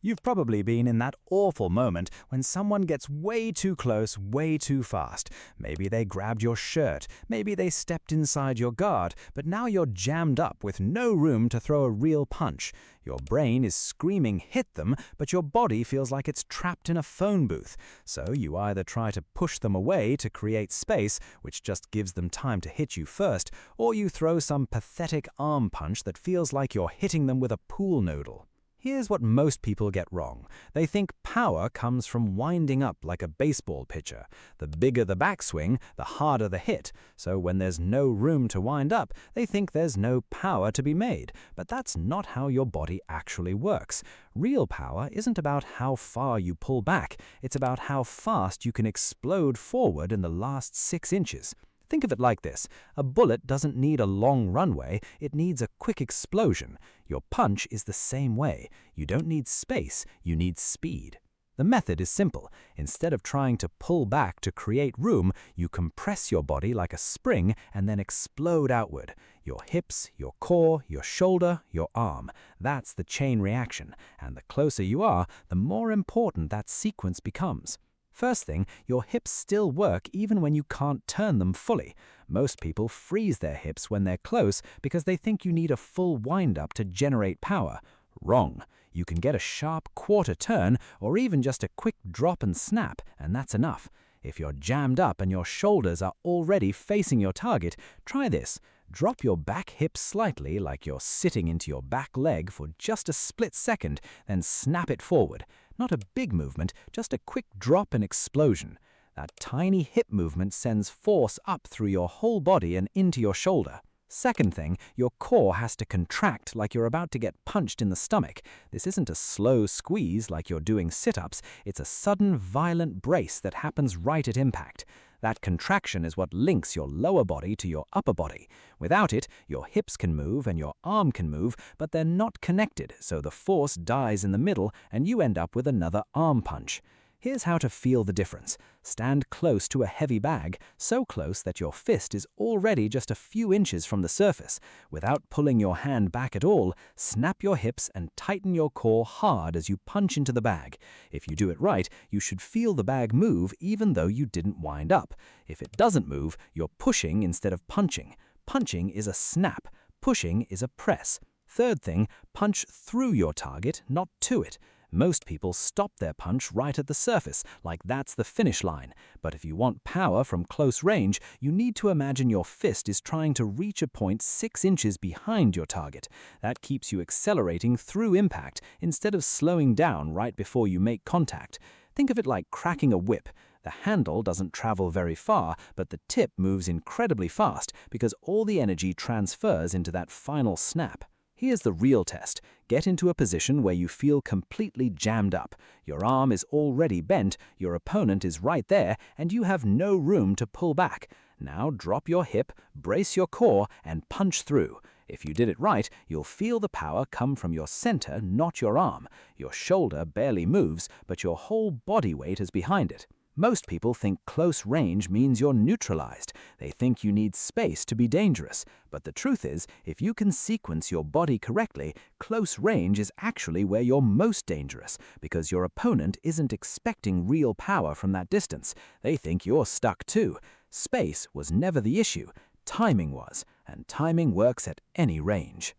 You've probably been in that awful moment when someone gets way too close, way too fast. Maybe they grabbed your shirt, maybe they stepped inside your guard, but now you're jammed up with no room to throw a real punch. Your brain is screaming, "Hit them," but your body feels like it's trapped in a phone booth. So you either try to push them away to create space, which just gives them time to hit you first, or you throw some pathetic arm punch that feels like you're hitting them with a pool noodle. Here's what most people get wrong. They think power comes from winding up like a baseball pitcher. The bigger the backswing, the harder the hit. So when there's no room to wind up, they think there's no power to be made. But that's not how your body actually works. Real power isn't about how far you pull back. It's about how fast you can explode forward in the last 6 inches. Think of it like this. A bullet doesn't need a long runway, it needs a quick explosion. Your punch is the same way. You don't need space, you need speed. The method is simple. Instead of trying to pull back to create room, you compress your body like a spring and then explode outward. Your hips, your core, your shoulder, your arm. That's the chain reaction. And the closer you are, the more important that sequence becomes. First thing, your hips still work even when you can't turn them fully. Most people freeze their hips when they're close because they think you need a full wind-up to generate power. Wrong. You can get a sharp quarter turn or even just a quick drop and snap, and that's enough. If you're jammed up and your shoulders are already facing your target, try this. Drop your back hip slightly like you're sitting into your back leg for just a split second, then snap it forward. Not a big movement, just a quick drop and explosion. That tiny hip movement sends force up through your whole body and into your shoulder. Second thing, your core has to contract like you're about to get punched in the stomach. This isn't a slow squeeze like you're doing sit-ups, it's a sudden, violent brace that happens right at impact. That contraction is what links your lower body to your upper body. Without it, your hips can move and your arm can move, but they're not connected, so the force dies in the middle and you end up with another arm punch. Here's how to feel the difference. Stand close to a heavy bag, so close that your fist is already just a few inches from the surface. Without pulling your hand back at all, snap your hips and tighten your core hard as you punch into the bag. If you do it right, you should feel the bag move even though you didn't wind up. If it doesn't move, you're pushing instead of punching. Punching is a snap. Pushing is a press. Third thing, punch through your target, not to it. Most people stop their punch right at the surface, like that's the finish line. But if you want power from close range, you need to imagine your fist is trying to reach a point 6 inches behind your target. That keeps you accelerating through impact instead of slowing down right before you make contact. Think of it like cracking a whip. The handle doesn't travel very far, but the tip moves incredibly fast because all the energy transfers into that final snap. Here's the real test. Get into a position where you feel completely jammed up. Your arm is already bent, your opponent is right there, and you have no room to pull back. Now drop your hip, brace your core, and punch through. If you did it right, you'll feel the power come from your center, not your arm. Your shoulder barely moves, but your whole body weight is behind it. Most people think close range means you're neutralized. They think you need space to be dangerous. But the truth is, if you can sequence your body correctly, close range is actually where you're most dangerous, because your opponent isn't expecting real power from that distance. They think you're stuck too. Space was never the issue. Timing was, and timing works at any range.